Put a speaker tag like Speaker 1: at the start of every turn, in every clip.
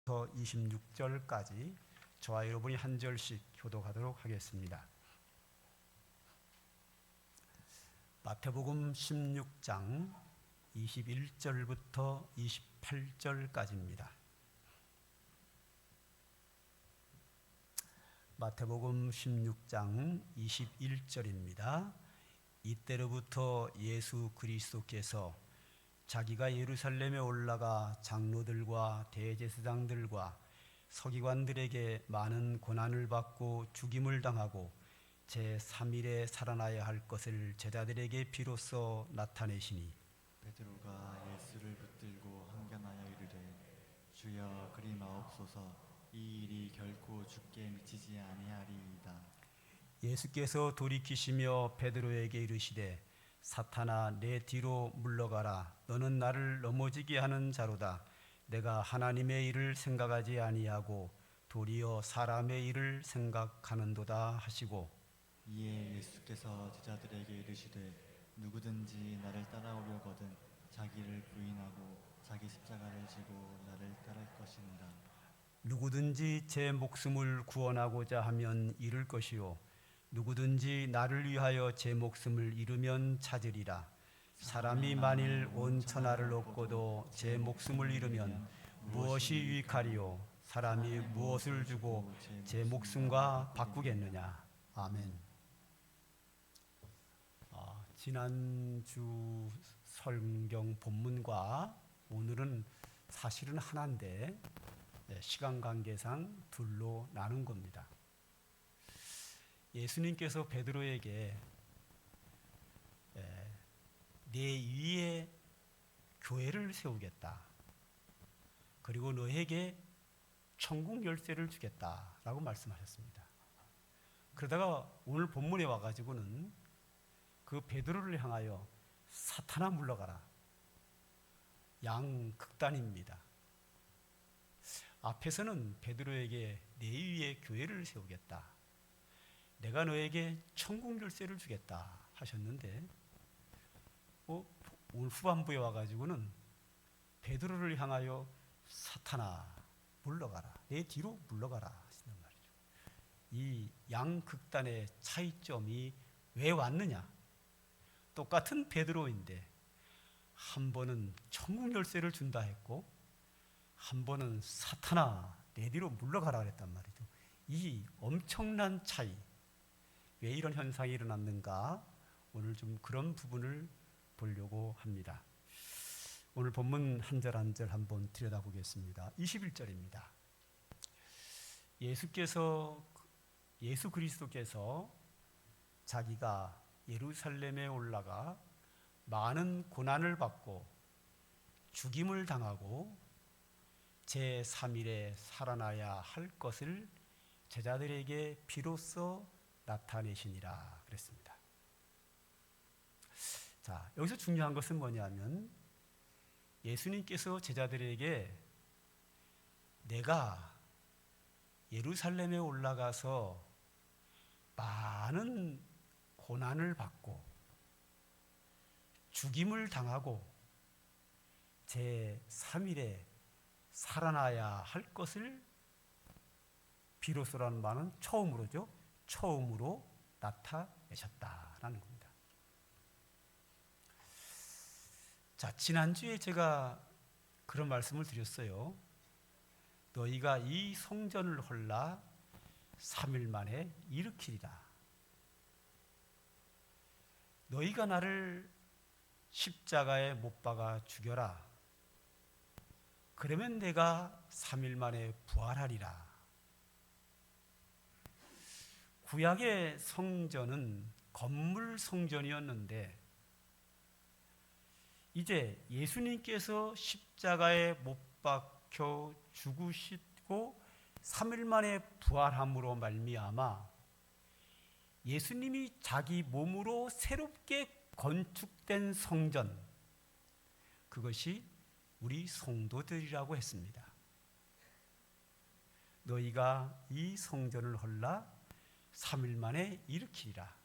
Speaker 1: 26절까지 저와 여러분이 한 절씩 교독하도록 하겠습니다. 마태복음 16장 21절부터 28절까지입니다. 마태복음 16장 21절입니다. 이때로부터 예수 그리스도께서 자기가 예루살렘에 올라가 장로들과 대제사장들과 서기관들에게 많은 고난을 받고 죽임을 당하고 제3일에 살아나야 할 것을 제자들에게 비로소 나타내시니
Speaker 2: 베드로가 예수를 붙들고 항변하여 이르되 주여 그리 마옵소서 이 일이 결코 주께 미치지 아니하리이다.
Speaker 1: 예수께서 돌이키시며 베드로에게 이르시되 사탄아 내 뒤로 물러가라. 너는 나를 넘어지게 하는 자로다. 내가 하나님의 일을 생각하지 아니하고 도리어 사람의 일을 생각하는도다 하시고
Speaker 2: 이에 예수께서 제자들에게 이르시되 누구든지 나를 따라오려거든 자기를 부인하고 자기 십자가를 지고 나를 따를 것이니라.
Speaker 1: 누구든지 제 목숨을 구원하고자 하면 잃을 것이요 누구든지 나를 위하여 제 목숨을 잃으면 찾으리라. 사람이 만일 온 천하를 얻고도 제 목숨을 잃으면 무엇이 유익하리요? 사람이 무엇을 주고 제 목숨과 바꾸겠느냐? 아멘. 지난주 성경 본문과 오늘은 사실은 하나인데 시간 관계상 둘로 나눈 겁니다. 예수님께서 베드로에게 내 위에 교회를 세우겠다. 그리고 너에게 천국 열쇠를 주겠다라고 말씀하셨습니다. 그러다가 오늘 본문에 와가지고는 그 베드로를 향하여 사탄아 물러가라. 양극단입니다. 앞에서는 베드로에게 내 위에 교회를 세우겠다. 내가 너에게 천국 열쇠를 주겠다 하셨는데 오늘 후반부에 와가지고는 베드로를 향하여 사탄아 물러가라. 내 뒤로 물러가라 하시는 말이죠. 이 양극단의 차이점이 왜 왔느냐? 똑같은 베드로인데 한 번은 천국 열쇠를 준다 했고 한 번은 사탄아 내 뒤로 물러가라 그랬단 말이죠. 이 엄청난 차이, 왜 이런 현상이 일어났는가? 오늘 좀 그런 부분을 보려고 합니다. 오늘 본문 한 절 한 절 한번 들여다보겠습니다. 21절입니다. 예수 그리스도께서 자기가 예루살렘에 올라가 많은 고난을 받고 죽임을 당하고 제3일에 살아나야 할 것을 제자들에게 비로소 나타내시니라 그랬습니다. 자, 여기서 중요한 것은 뭐냐면 예수님께서 제자들에게 내가 예루살렘에 올라가서 많은 고난을 받고 죽임을 당하고 제3일에 살아나야 할 것을 비로소라는 말은 처음으로죠. 처음으로 나타내셨다라는 겁니다. 자, 지난주에 제가 그런 말씀을 드렸어요. 너희가 이 성전을 헐라 3일 만에 일으키리라. 너희가 나를 십자가에 못 박아 죽여라. 그러면 내가 3일 만에 부활하리라. 구약의 성전은 건물 성전이었는데 이제 예수님께서 십자가에 못 박혀 죽으시고 3일 만에 부활함으로 말미암아 예수님이 자기 몸으로 새롭게 건축된 성전, 그것이 우리 성도들이라고 했습니다. 너희가 이 성전을 헐라 3일 만에 일으키리라.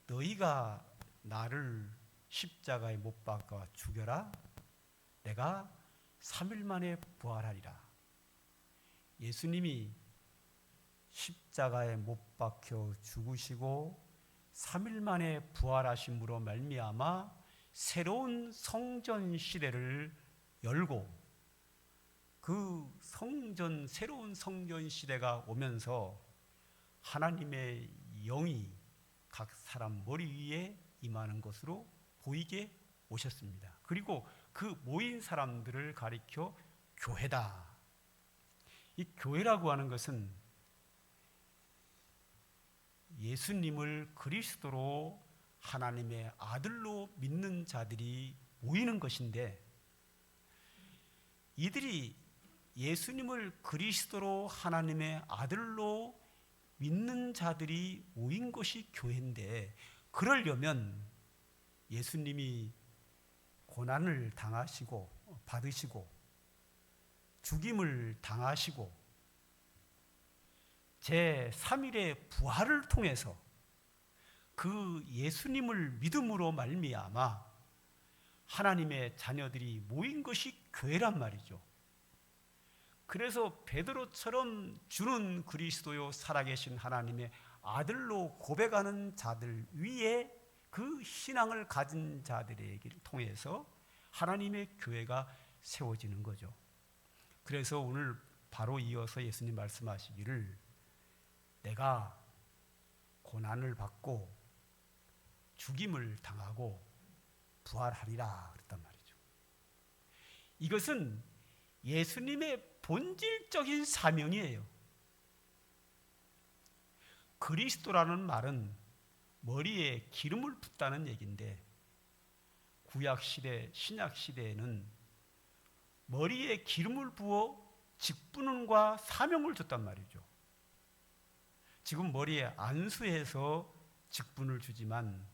Speaker 1: 너희가 나를 십자가에 못 박아 죽여라. 내가 3일 만에 부활하리라. 예수님이 십자가에 못 박혀 죽으시고 3일 만에 부활하심으로 말미암아 새로운 성전 시대를 열고 그 새로운 성전 시대가 오면서 하나님의 영이 각 사람 머리 위에 임하는 것으로 보이게 오셨습니다. 그리고 그 모인 사람들을 가리켜 교회다. 이 교회라고 하는 것은 예수님을 그리스도로 하나님의 아들로 믿는 자들이 모이는 것인데, 이들이 예수님을 그리스도로 하나님의 아들로 믿는 자들이 모인 것이 교회인데, 그러려면 예수님이 고난을 받으시고 죽임을 당하시고 제3일의 부활을 통해서 그 예수님을 믿음으로 말미암아 하나님의 자녀들이 모인 것이 교회란 말이죠. 그래서 베드로처럼 주는 그리스도요 살아계신 하나님의 아들로 고백하는 자들 위에 그 신앙을 가진 자들에게 통해서 하나님의 교회가 세워지는 거죠. 그래서 오늘 바로 이어서 예수님 말씀하시기를 내가 고난을 받고 죽임을 당하고 부활하리라 그랬단 말이죠. 이것은 예수님의 본질적인 사명이에요. 그리스도라는 말은 머리에 기름을 붓다는 얘기인데, 구약시대, 신약시대에는 머리에 기름을 부어 직분과 사명을 줬단 말이죠. 지금 머리에 안수해서 직분을 주지만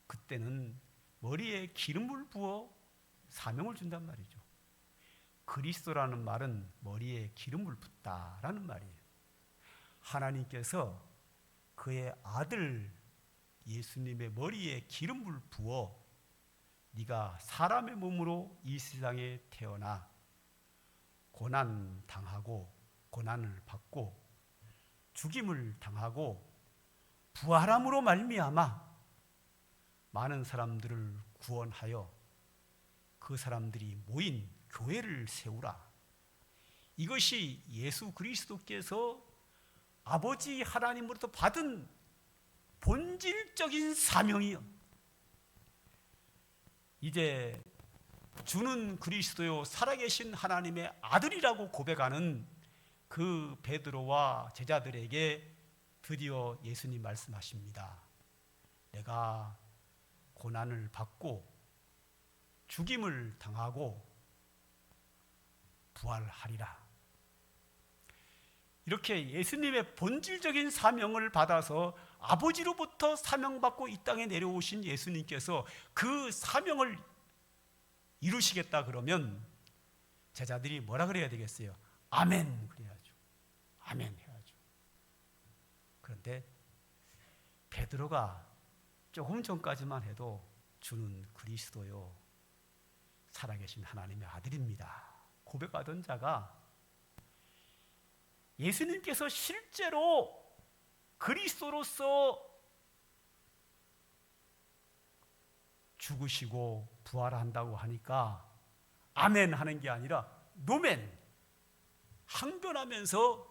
Speaker 1: 그때는 머리에 기름을 부어 사명을 준단 말이죠. 그리스도라는 말은 머리에 기름을 붓다라는 말이에요. 하나님께서 그의 아들 예수님의 머리에 기름을 부어 네가 사람의 몸으로 이 세상에 태어나 고난 당하고 고난을 받고 죽임을 당하고 부활함으로 말미암아 많은 사람들을 구원하여 그 사람들이 모인 교회를 세우라. 이것이 예수 그리스도께서 아버지 하나님으로부터 받은 본질적인 사명이요. 이제 주는 그리스도요 살아계신 하나님의 아들이라고 고백하는 그 베드로와 제자들에게 드디어 예수님 말씀하십니다. 내가 고난을 받고 죽임을 당하고 부활하리라. 이렇게 예수님의 본질적인 사명을 받아서 아버지로부터 사명받고 이 땅에 내려오신 예수님께서 그 사명을 이루시겠다 그러면 제자들이 뭐라 그래야 되겠어요? 아멘 그래야죠. 아멘 해야죠. 그런데 베드로가 조금 전까지만 해도 주는 그리스도요 살아계신 하나님의 아들입니다 고백하던 자가 예수님께서 실제로 그리스도로서 죽으시고 부활한다고 하니까 아멘 하는 게 아니라 노멘, 항변하면서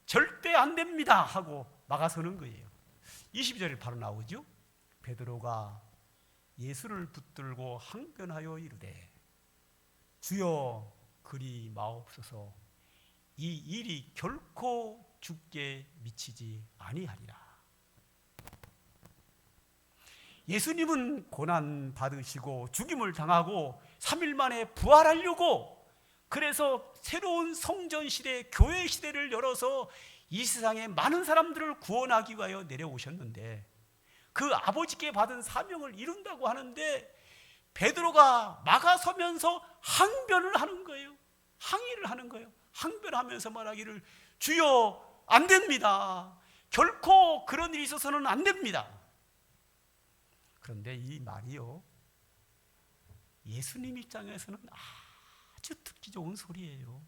Speaker 1: 절대 안 됩니다 하고 막아서는 거예요. 22절에 바로 나오죠. 베드로가 예수를 붙들고 항변하여 이르되 주여 그리 마옵소서, 이 일이 결코 죽게 미치지 아니하리라. 예수님은 고난 받으시고 죽임을 당하고 3일 만에 부활하려고, 그래서 새로운 성전 시대, 교회 시대를 열어서 이 세상에 많은 사람들을 구원하기 위하여 내려오셨는데, 그 아버지께 받은 사명을 이룬다고 하는데 베드로가 막아서면서 항변을 하는 거예요. 항의를 하는 거예요. 항변하면서 말하기를 주여 안 됩니다. 결코 그런 일이 있어서는 안 됩니다. 그런데 이 말이요 예수님 입장에서는 아주 듣기 좋은 소리예요.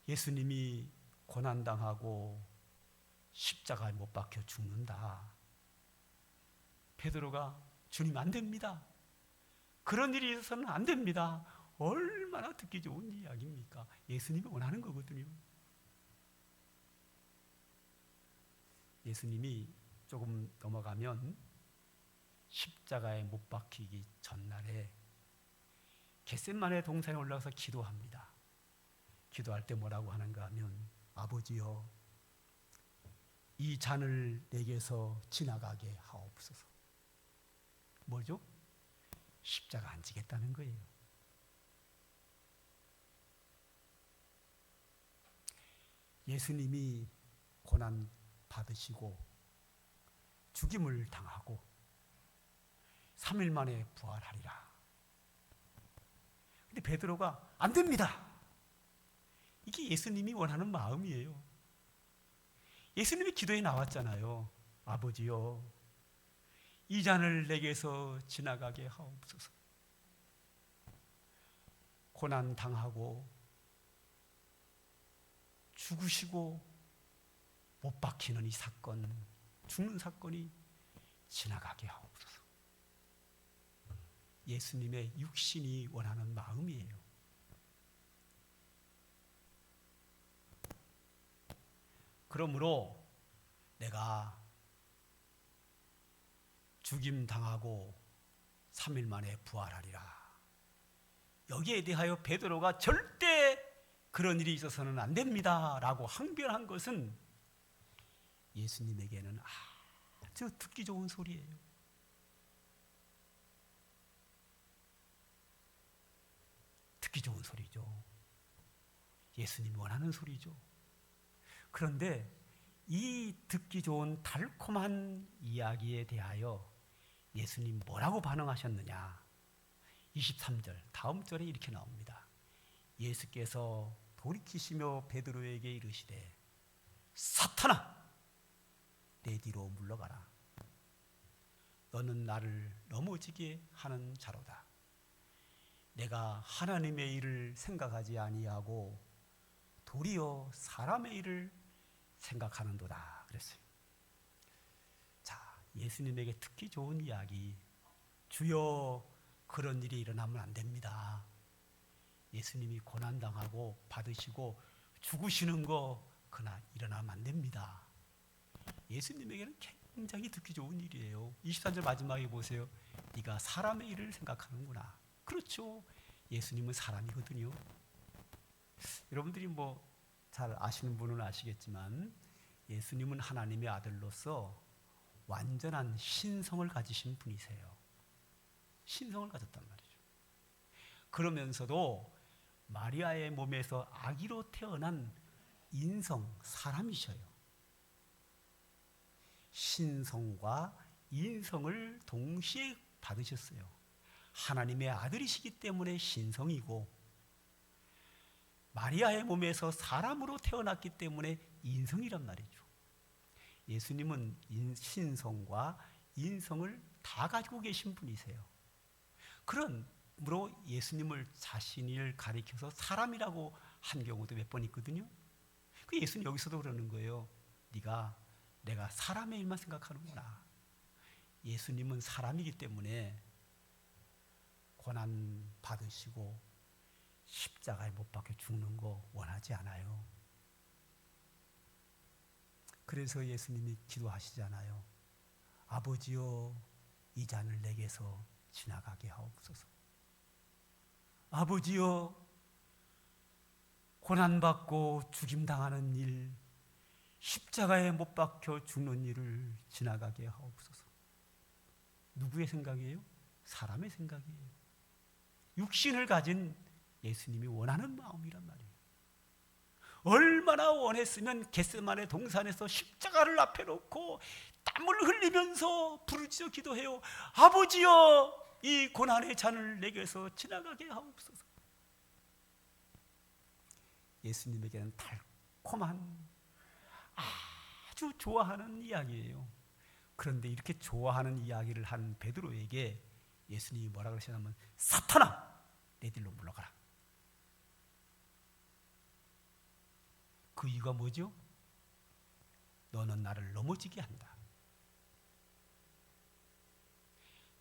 Speaker 1: 예수님이 고난당하고 십자가에 못 박혀 죽는다. 베드로가 주님 안 됩니다. 그런 일이 있어서는 안 됩니다. 얼마나 듣기 좋은 이야기입니까? 예수님이 원하는 거거든요. 예수님이 조금 넘어가면 십자가에 못 박히기 전날에 겟세마네 동산에 올라가서 기도합니다. 기도할 때 뭐라고 하는가 하면 아버지여 이 잔을 내게서 지나가게 하옵소서. 뭐죠? 십자가 안 지겠다는 거예요. 예수님이 고난 받으시고 죽임을 당하고 3일 만에 부활하리라. 근데 베드로가 안 됩니다. 이게 예수님이 원하는 마음이에요. 예수님이 기도에 나왔잖아요. 아버지요 이 잔을 내게서 지나가게 하옵소서. 고난 당하고 죽으시고 못 박히는 이 사건, 죽는 사건이 지나가게 하옵소서. 예수님의 육신이 원하는 마음이에요. 그러므로 내가 죽임 당하고 3일 만에 부활하리라. 여기에 대하여 베드로가 절대 그런 일이 있어서는 안 됩니다 라고 항변한 것은 예수님에게는 아주 듣기 좋은 소리예요. 듣기 좋은 소리죠. 예수님이 원하는 소리죠. 그런데 이 듣기 좋은 달콤한 이야기에 대하여 예수님 뭐라고 반응하셨느냐? 23절 다음 절에 이렇게 나옵니다. 예수께서 돌이키시며 베드로에게 이르시되 사탄아 내 뒤로 물러가라. 너는 나를 넘어지게 하는 자로다. 내가 하나님의 일을 생각하지 아니하고 도리어 사람의 일을 생각하는도다 그랬어요. 자, 예수님에게 듣기 좋은 이야기. 주여 그런 일이 일어나면 안 됩니다. 예수님이 고난당하고 받으시고 죽으시는 거 그나 일어나면 안 됩니다. 예수님에게는 굉장히 듣기 좋은 일이에요. 23절 마지막에 보세요. 네가 사람의 일을 생각하는구나. 그렇죠. 예수님은 사람이거든요. 여러분들이 잘 아시는 분은 아시겠지만 예수님은 하나님의 아들로서 완전한 신성을 가지신 분이세요. 신성을 가졌단 말이죠. 그러면서도 마리아의 몸에서 아기로 태어난 인성, 사람이셔요. 신성과 인성을 동시에 받으셨어요. 하나님의 아들이시기 때문에 신성이고 마리아의 몸에서 사람으로 태어났기 때문에 인성이란 말이죠. 예수님은 신성과 인성을 다 가지고 계신 분이세요. 그러므로 예수님을 자신을 가리켜서 사람이라고 한 경우도 몇 번 있거든요. 그 예수님 여기서도 그러는 거예요. 내가 사람의 일만 생각하는구나. 예수님은 사람이기 때문에 고난 받으시고 십자가에 못 박혀 죽는 거 원하지 않아요. 그래서 예수님이 기도하시잖아요. 아버지여 이 잔을 내게서 지나가게 하옵소서. 아버지여 고난받고 죽임당하는 일, 십자가에 못 박혀 죽는 일을 지나가게 하옵소서. 누구의 생각이에요? 사람의 생각이에요. 육신을 가진 예수님이 원하는 마음이란 말이에요. 얼마나 원했으면 겟세마네 동산에서 십자가를 앞에 놓고 땀을 흘리면서 부르짖어 기도해요. 아버지여 이 고난의 잔을 내게서 지나가게 하옵소서. 예수님에게는 달콤한 아주 좋아하는 이야기예요. 그런데 이렇게 좋아하는 이야기를 한 베드로에게 예수님이 뭐라 그러시냐면 사탄아 내 뒤로 물러가라. 그 이유가 뭐죠? 너는 나를 넘어지게 한다.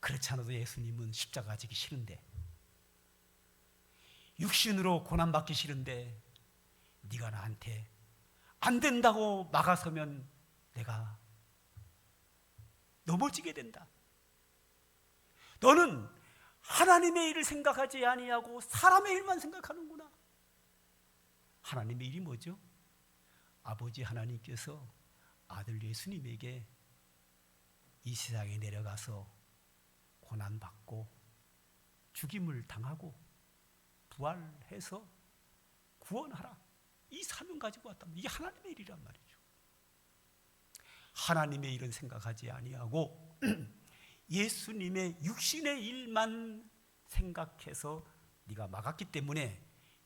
Speaker 1: 그렇지 않아도 예수님은 십자가 지기 싫은데, 육신으로 고난받기 싫은데 네가 나한테 안 된다고 막아서면 내가 넘어지게 된다. 너는 하나님의 일을 생각하지 아니하고 사람의 일만 생각하는구나. 하나님의 일이 뭐죠? 아버지 하나님께서 아들 예수님에게 이 세상에 내려가서 고난받고 죽임을 당하고 부활해서 구원하라. 이 사명 가지고 왔단 말이에요. 이게 하나님의 일이란 말이죠. 하나님의 일은 생각하지 아니하고 예수님의 육신의 일만 생각해서 네가 막았기 때문에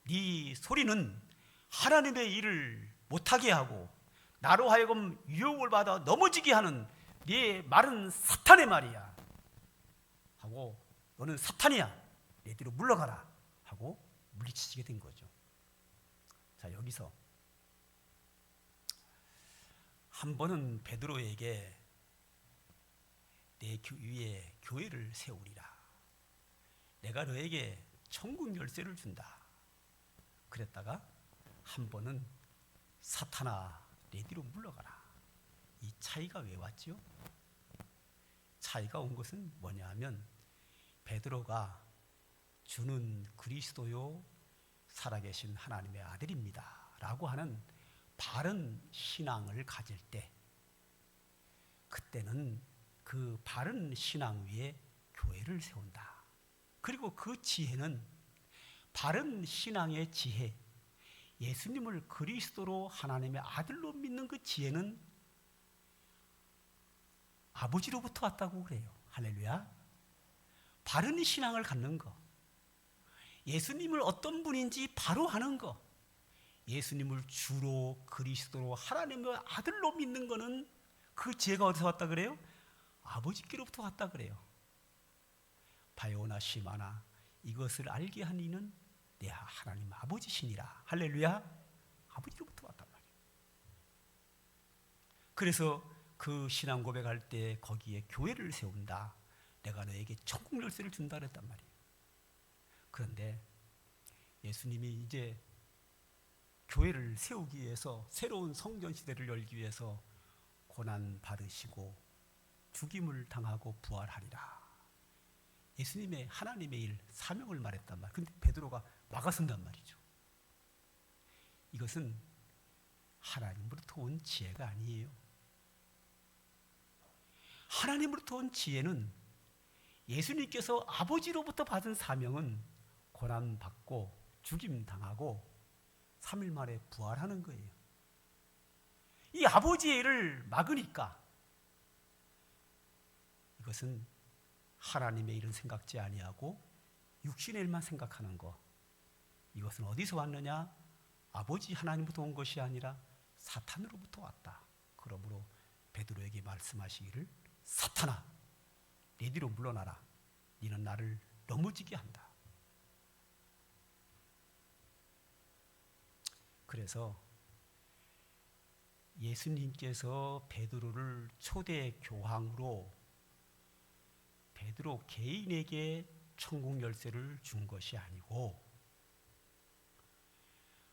Speaker 1: 네 소리는 하나님의 일을 못하게 하고 나로 하여금 유혹을 받아 넘어지게 하는 네 말은 사탄의 말이야 하고, 너는 사탄이야, 내 뒤로 물러가라 하고 물리치게 된 거죠. 자, 여기서 한 번은 베드로에게 내 위에 교회를 세우리라. 내가 너에게 천국 열쇠를 준다. 그랬다가 한 번은 사탄아, 내 뒤로 물러가라. 이 차이가 왜 왔죠? 차이가 온 것은 뭐냐 하면, 베드로가 주는 그리스도요 살아계신 하나님의 아들입니다 라고 하는 바른 신앙을 가질 때, 그때는 그 바른 신앙 위에 교회를 세운다. 그리고 그 지혜는, 바른 신앙의 지혜, 예수님을 그리스도로 하나님의 아들로 믿는 그 지혜는 아버지로부터 왔다고 그래요. 할렐루야. 바른 신앙을 갖는 거, 예수님을 어떤 분인지 바로 아는 거, 예수님을 주로 그리스도로 하나님의 아들로 믿는 거는 그 지혜가 어디서 왔다 그래요? 아버지께로부터 왔다 그래요. 바요나 시마나, 이것을 알게 한 이는 내 하나님 아버지시니라. 할렐루야. 아버지로부터 왔단 말이에요. 그래서 그 신앙 고백할 때 거기에 교회를 세운다. 내가 너에게 천국 열쇠를 준다 그랬단 말이에요. 그런데 예수님이 이제 교회를 세우기 위해서, 새로운 성전 시대를 열기 위해서 고난 받으시고 죽임을 당하고 부활하리라. 예수님의 하나님의 일, 사명을 말했단 말이에요. 근데 베드로가 막아선단 말이죠. 이것은 하나님으로부터 온 지혜가 아니에요. 하나님으로부터 온 지혜는, 예수님께서 아버지로부터 받은 사명은 고난받고 죽임당하고 3일 만에 부활하는 거예요. 이 아버지의 일을 막으니까, 이것은 하나님의 일은 생각지 아니하고 육신의 일만 생각하는 것, 이것은 어디서 왔느냐? 아버지 하나님부터 온 것이 아니라 사탄으로부터 왔다. 그러므로 베드로에게 말씀하시기를, 사탄아, 내 뒤로 물러나라. 너는 나를 넘어지게 한다. 그래서 예수님께서 베드로를 초대 교황으로 베드로 개인에게 천국 열쇠를 준 것이 아니고,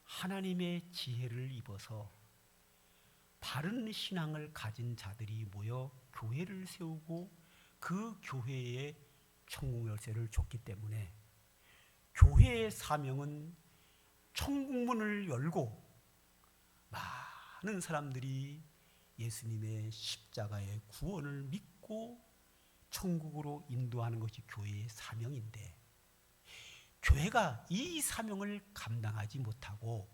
Speaker 1: 하나님의 지혜를 입어서 바른 신앙을 가진 자들이 모여 교회를 세우고 그 교회에 천국 열쇠를 줬기 때문에, 교회의 사명은 천국문을 열고 많은 사람들이 예수님의 십자가의 구원을 믿고 천국으로 인도하는 것이 교회의 사명인데, 교회가 이 사명을 감당하지 못하고,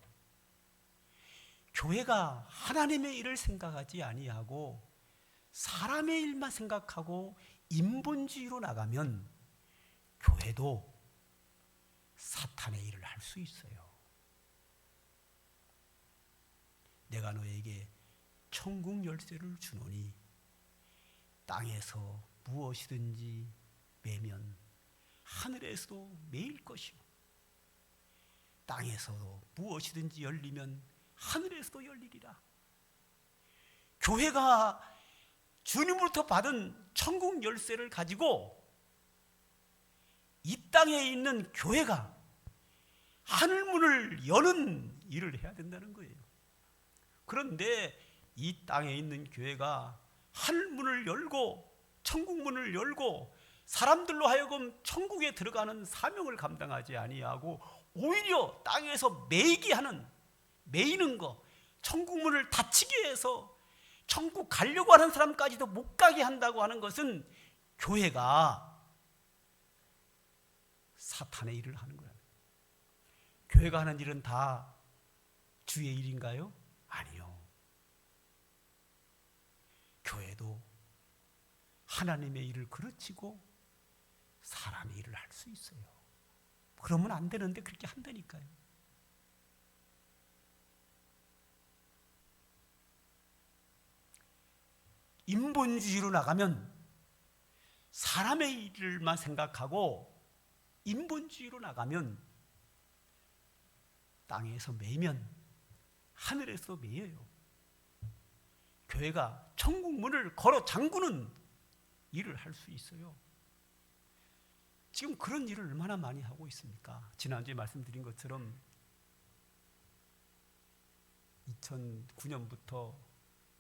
Speaker 1: 교회가 하나님의 일을 생각하지 아니하고 사람의 일만 생각하고 인본주의로 나가면 교회도 사탄의 일을 할 수 있어요. 내가 너에게 천국 열쇠를 주노니 땅에서 무엇이든지 매면 하늘에서도 매일 것이요, 땅에서도 무엇이든지 열리면 하늘에서도 열리리라. 교회가 주님으로부터 받은 천국 열쇠를 가지고 이 땅에 있는 교회가 하늘문을 여는 일을 해야 된다는 거예요. 그런데 이 땅에 있는 교회가 하늘문을 열고 천국문을 열고 사람들로 하여금 천국에 들어가는 사명을 감당하지 아니하고 오히려 땅에서 매이는 거, 천국문을 닫히게 해서 천국 가려고 하는 사람까지도 못 가게 한다고 하는 것은 교회가 사탄의 일을 하는 거야. 교회가 하는 일은 다 주의 일인가요? 아니요. 교회도 하나님의 일을 그르치고 사람의 일을 할 수 있어요. 그러면 안 되는데 그렇게 한다니까요. 인본주의로 나가면 사람의 일을만 생각하고 인본주의로 나가면 땅에서 매면 하늘에서 매여요. 교회가 천국 문을 걸어 잠그는 일을 할 수 있어요. 지금 그런 일을 얼마나 많이 하고 있습니까? 지난주에 말씀드린 것처럼 2009년부터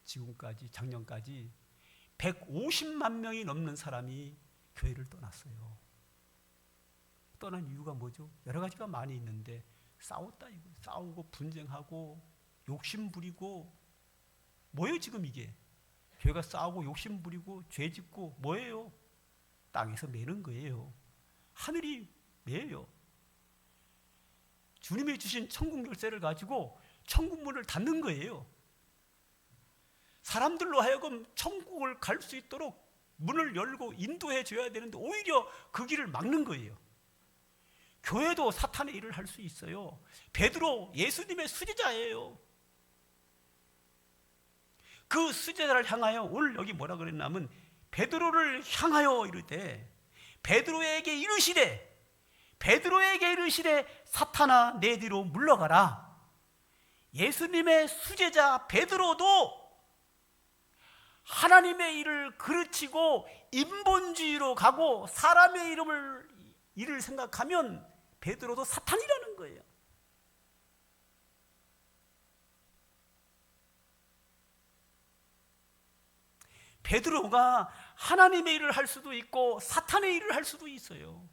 Speaker 1: 지금까지 작년까지 150만 명이 넘는 사람이 교회를 떠났어요. 떠난 이유가 뭐죠? 여러 가지가 많이 있는데 싸웠다 이거예요. 싸우고 분쟁하고 욕심 부리고 뭐예요 지금 이게? 교회가 싸우고 욕심 부리고 죄 짓고 뭐예요? 땅에서 매는 거예요. 하늘이 매요. 주님이 주신 천국 열쇠를 가지고 천국 문을 닫는 거예요. 사람들로 하여금 천국을 갈 수 있도록 문을 열고 인도해 줘야 되는데 오히려 그 길을 막는 거예요. 교회도 사탄의 일을 할 수 있어요. 베드로 예수님의 수제자예요. 그 수제자를 향하여 오늘 여기 뭐라 그랬냐면 베드로를 향하여 이럴 때 베드로에게 이르시되 사탄아 내 뒤로 물러가라. 예수님의 수제자 베드로도 하나님의 일을 그르치고 인본주의로 가고 사람의 일을 생각하면 베드로도 사탄이라는 거예요. 베드로가 하나님의 일을 할 수도 있고 사탄의 일을 할 수도 있어요.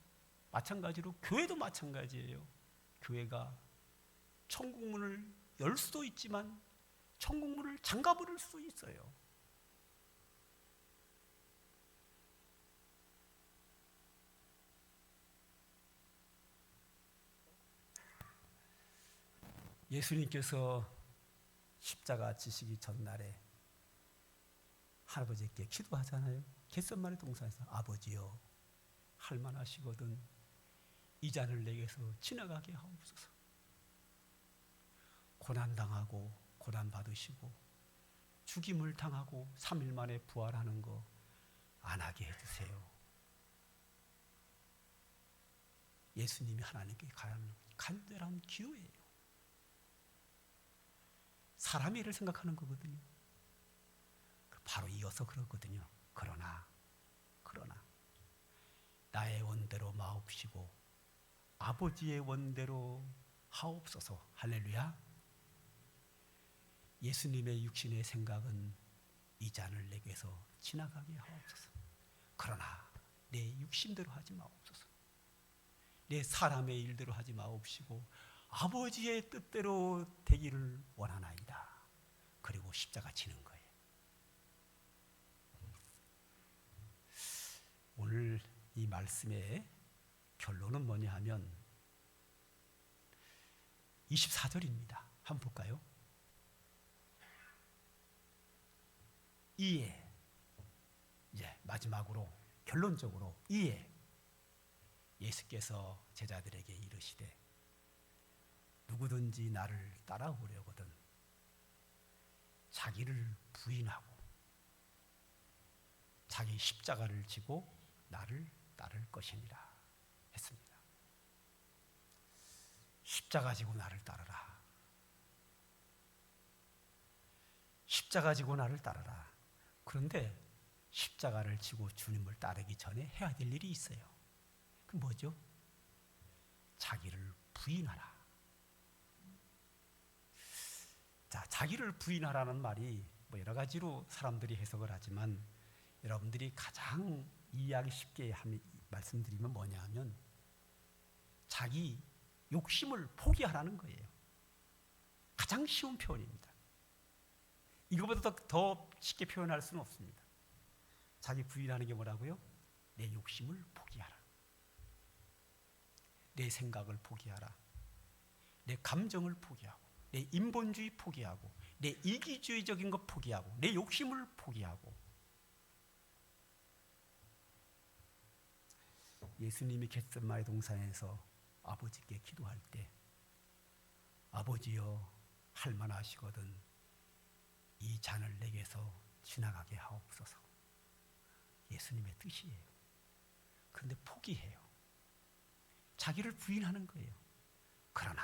Speaker 1: 마찬가지로 교회도 마찬가지예요. 교회가 천국문을 열 수도 있지만 천국문을 잠가버릴 수도 있어요. 예수님께서 십자가 지시기 전날에 할아버지께 기도하잖아요. 겟세마네 동산에서 아버지여 할만하시거든 이 잔을 내게서 지나가게 하옵소서. 고난당하고 고난받으시고 죽임을 당하고 3일 만에 부활하는 거 안 하게 해주세요. 예수님이 하나님께 가는 간절한 기도예요. 사람의 일을 생각하는 거거든요. 바로 이어서 그렇거든요. 그러나 나의 원대로 마옵시고 아버지의 원대로 하옵소서. 할렐루야. 예수님의 육신의 생각은 이 잔을 내게서 지나가게 하옵소서. 그러나 내 육신대로 하지 마옵소서. 내 사람의 일대로 하지 마옵시고 아버지의 뜻대로 되기를 원하나이다. 그리고 십자가 지는 거예요. 오늘 이 말씀의 결론은 뭐냐 하면 24절입니다. 한번 볼까요? 이에 이제 마지막으로 결론적으로 이에 예수께서 제자들에게 이르시되 누구든지 나를 따라오려거든 자기를 부인하고 자기 십자가를 지고 나를 따를 것이니라 했습니다. 십자가 지고 나를 따르라. 십자가 지고 나를 따르라. 그런데 십자가를 지고 주님을 따르기 전에 해야 될 일이 있어요. 그 뭐죠? 자기를 부인하라. 자, 자기를 부인하라는 말이 뭐 여러 가지로 사람들이 해석을 하지만 여러분들이 가장 이해하기 쉽게 말씀드리면 뭐냐 하면 자기 욕심을 포기하라는 거예요. 가장 쉬운 표현입니다. 이거보다 더 쉽게 표현할 수는 없습니다. 자기 부인하는 게 뭐라고요? 내 욕심을 포기하라. 내 생각을 포기하라. 내 감정을 포기하고 내 인본주의 포기하고 내 이기주의적인 것 포기하고 내 욕심을 포기하고. 예수님이 겟세마네 동산에서 아버지께 기도할 때 아버지여 할만하시거든 이 잔을 내게서 지나가게 하옵소서. 예수님의 뜻이에요. 그런데 포기해요. 자기를 부인하는 거예요. 그러나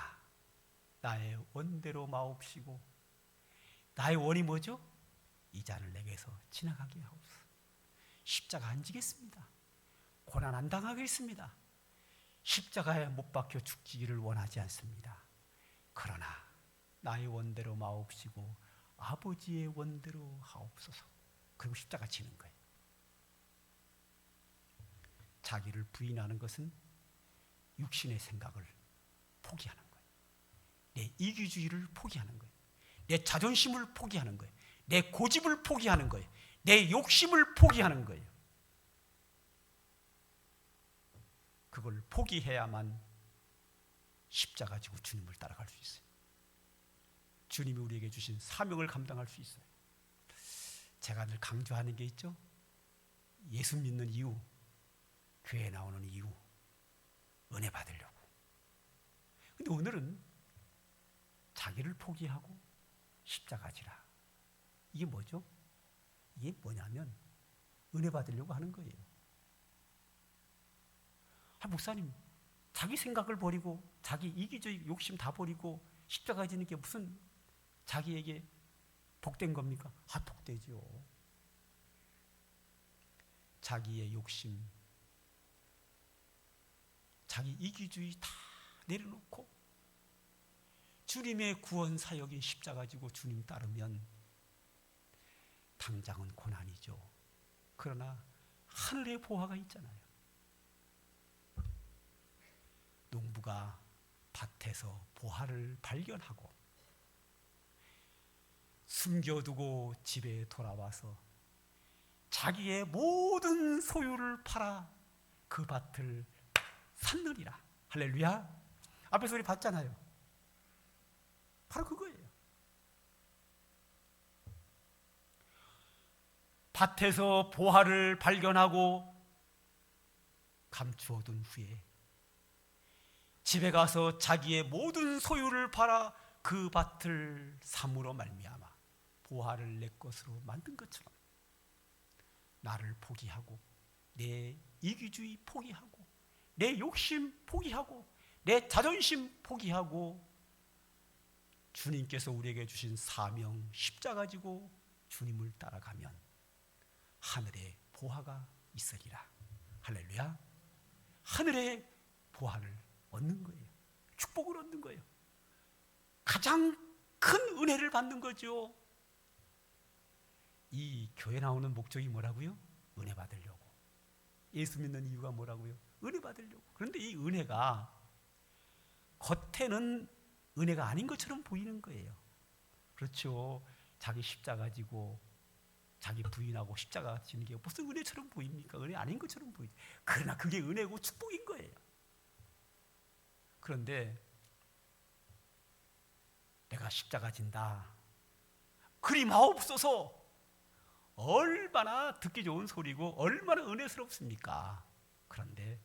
Speaker 1: 나의 원대로 마옵시고 나의 원이 뭐죠? 이 잔을 내게서 지나가게 하옵소서. 십자가 안 지겠습니다. 고난 안 당하겠습니다. 십자가에 못 박혀 죽기를 원하지 않습니다. 그러나 나의 원대로 마옵시고 아버지의 원대로 하옵소서. 그리고 십자가 지는 거예요. 자기를 부인하는 것은 육신의 생각을 포기하는 거예요. 내 이기주의를 포기하는 거예요. 내 자존심을 포기하는 거예요. 내 고집을 포기하는 거예요. 내 욕심을 포기하는 거예요. 그걸 포기해야만 십자가 지고 주님을 따라갈 수 있어요. 주님이 우리에게 주신 사명을 감당할 수 있어요. 제가 늘 강조하는 게 있죠. 예수 믿는 이유, 교회에 나오는 이유, 은혜 받으려고. 근데 오늘은 자기를 포기하고 십자가 지라. 이게 뭐죠? 이게 뭐냐면 은혜 받으려고 하는 거예요. 목사님, 자기 생각을 버리고 자기 이기주의 욕심 다 버리고 십자가 지는 게 무슨 자기에게 복된 겁니까? 복되죠. 자기의 욕심, 자기 이기주의 다 내려놓고 주님의 구원 사역인 십자가 지고 주님 따르면 당장은 고난이죠. 그러나 하늘의 보화가 있잖아요. 농부가 밭에서 보화를 발견하고 숨겨두고 집에 돌아와서 자기의 모든 소유를 팔아 그 밭을 샀느니라. 할렐루야. 앞에서 우리 봤잖아요. 바로 그거예요. 밭에서 보화를 발견하고 감추어둔 후에 집에 가서 자기의 모든 소유를 팔아 그 밭을 삼으로 말미암아 보화를 내 것으로 만든 것처럼 나를 포기하고 내 이기주의 포기하고 내 욕심 포기하고 내 자존심 포기하고 주님께서 우리에게 주신 사명 십자가 지고 주님을 따라가면 하늘에 보화가 있으리라. 할렐루야. 하늘의 보화를 얻는 거예요. 축복을 얻는 거예요. 가장 큰 은혜를 받는 거죠. 이 교회 나오는 목적이 뭐라고요? 은혜 받으려고. 예수 믿는 이유가 뭐라고요? 은혜 받으려고. 그런데 이 은혜가 겉에는 은혜가 아닌 것처럼 보이는 거예요. 그렇죠. 자기 십자가 지고 자기 부인하고 십자가 지는 게 무슨 은혜처럼 보입니까? 은혜 아닌 것처럼 보이죠. 그러나 그게 은혜고 축복인 거예요. 그런데 내가 십자가 진다. 그리 마옵소서. 얼마나 듣기 좋은 소리고 얼마나 은혜스럽습니까? 그런데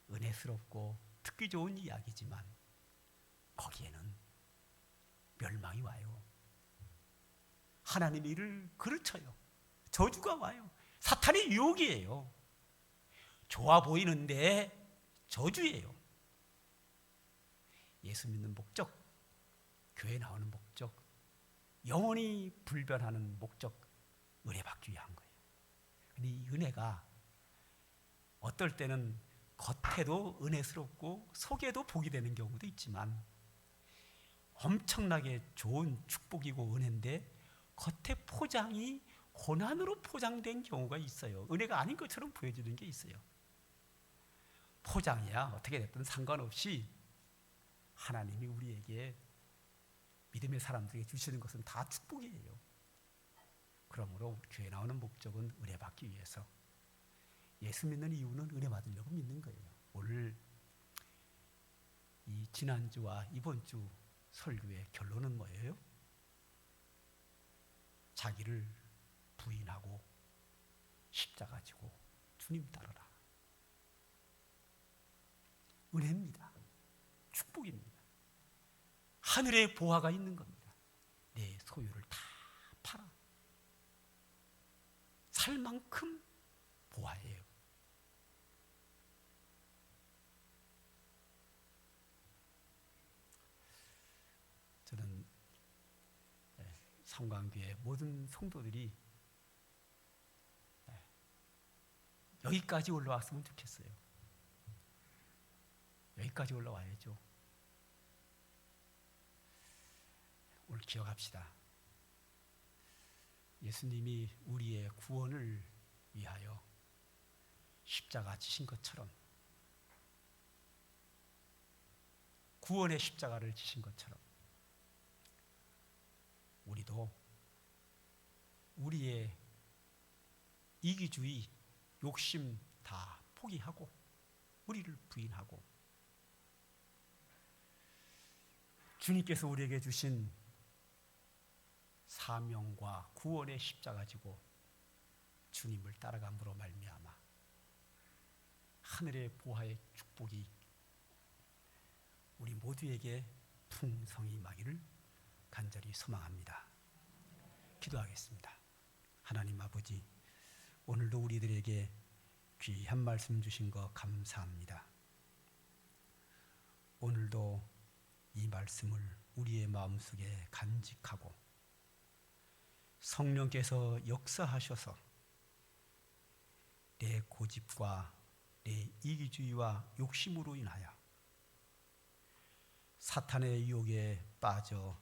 Speaker 1: 은혜스럽고 듣기 좋은 이야기지만 거기에는 멸망이 와요. 하나님의 일을 그르쳐요. 저주가 와요. 사탄의 유혹이에요. 좋아 보이는데 저주예요. 예수 믿는 목적, 교회 나오는 목적, 영원히 불변하는 목적, 은혜 받기 위한 거예요. 근데 이 은혜가 어떨 때는 겉에도 은혜스럽고 속에도 복이 되는 경우도 있지만, 엄청나게 좋은 축복이고 은혜인데 겉에 포장이 고난으로 포장된 경우가 있어요. 은혜가 아닌 것처럼 보여지는 게 있어요. 포장이야 어떻게 됐든 상관없이 하나님이 우리에게, 믿음의 사람들에게 주시는 것은 다 축복이에요. 그러므로 교회 나오는 목적은 은혜 받기 위해서, 예수 믿는 이유는 은혜 받으려고 믿는 거예요. 오늘 이 지난주와 이번 주 설교의 결론은 뭐예요? 자기를 부인하고 십자가 지고 주님 따르라. 은혜입니다. 축복입니다. 하늘의 보화가 있는 겁니다. 내 소유를 다 팔아. 살 만큼 보화예요. 저는 삼광교회 모든 성도들이 여기까지 올라왔으면 좋겠어요. 여기까지 올라와야죠. 오늘 기억합시다. 예수님이 우리의 구원을 위하여 십자가 지신 것처럼, 구원의 십자가를 지신 것처럼, 우리도 우리의 이기주의, 욕심 다 포기하고 우리를 부인하고 주님께서 우리에게 주신 사명과 구원의 십자가 지고 주님을 따라감으로 말미암아 하늘의 보화의 축복이 우리 모두에게 풍성히 임하기를 간절히 소망합니다. 기도하겠습니다. 하나님 아버지, 오늘도 우리들에게 귀한 말씀 주신 거 감사합니다. 오늘도 이 말씀을 우리의 마음속에 간직하고 성령께서 역사하셔서 내 고집과 내 이기주의와 욕심으로 인하여 사탄의 유혹에 빠져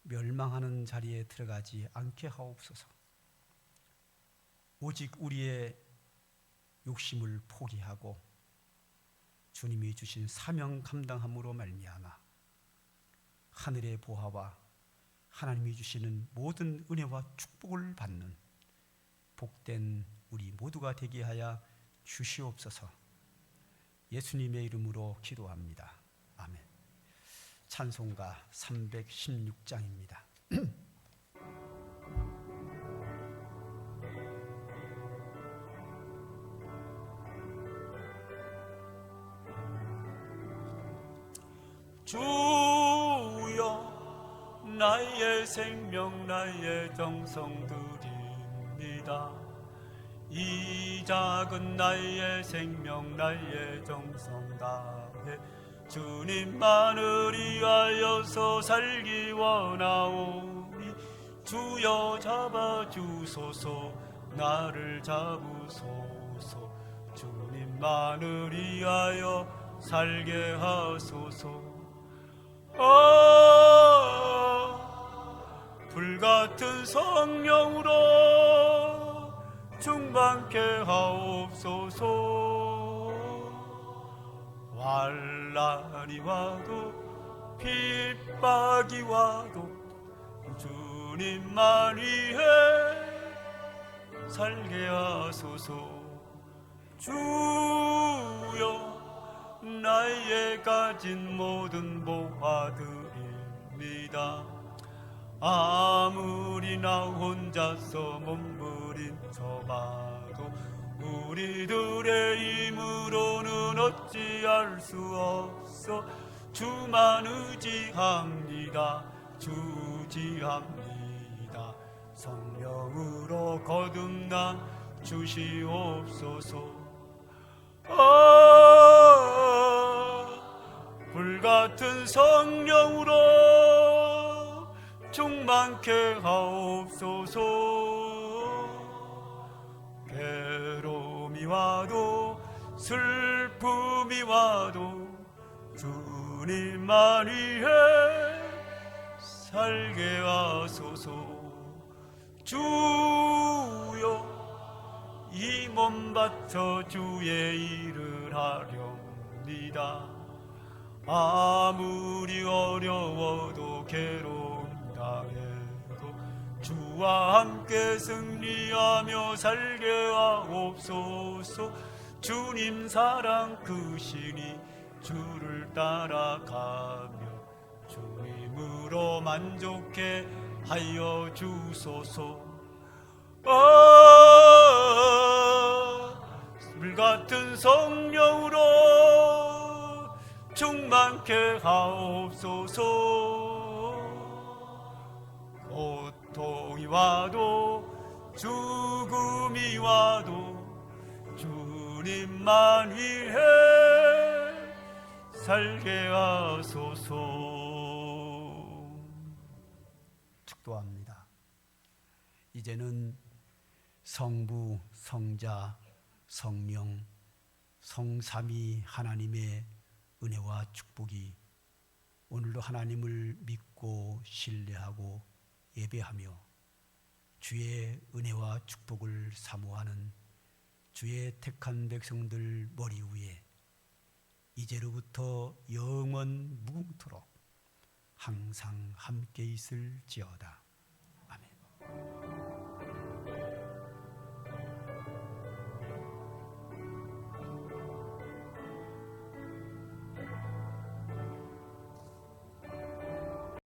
Speaker 1: 멸망하는 자리에 들어가지 않게 하옵소서. 오직 우리의 욕심을 포기하고 주님이 주신 사명 감당함으로 말미암아 하늘의 보화와 하나님이 주시는 모든 은혜와 축복을 받는 복된 우리 모두가 되게 하여 주시옵소서. 예수님의 이름으로 기도합니다. 아멘. 찬송가 316장입니다. 주여, 나의 생명 나의 정성 드립니다. 이 작은 나의 생명 나의 정성 다해 주님만을 위하여서 살기 원하오니 주여 잡아주소서, 나를 잡으소서. 주님만을 위하여 살게 하소서. 불같은 성령으로 충만케 하옵소서. 환난이 와도 핍박이 와도 주님만 위해 살게 하소서. 주여, 나의 가진 모든 보화드립니다. 아무리 나 혼자서 몸부림쳐봐도 우리들의 힘으로는 어찌할 수 없어. 주만 의지합니다. 주지합니다. 성령으로 거듭나 주시옵소서. 불같은 성령으로 충만케 하옵소서. 괴로움이 와도 슬픔이 와도 주님만 위해 살게 하소서. 주여 이 몸 바쳐 주의 일을 하렵니다. 아무리 어려워도 괴로움 당해도 주와 함께 승리하며 살게 하옵소서. 주님 사랑 크시니 주를 따라가며 주님으로 만족해 하여 주소서. 물같은 성령으로 충만케 하옵소서. 고통이 와도 죽음이 와도 주님만 위해 살게 하소서. 축도합니다. 이제는 성부, 성자, 성령, 성삼위 하나님의 은혜와 축복이 오늘도 하나님을 믿고 신뢰하고 예배하며 주의 은혜와 축복을 사모하는 주의 택한 백성들 머리 위에 이제로부터 영원 무궁토록 항상 함께 있을지어다. 아멘.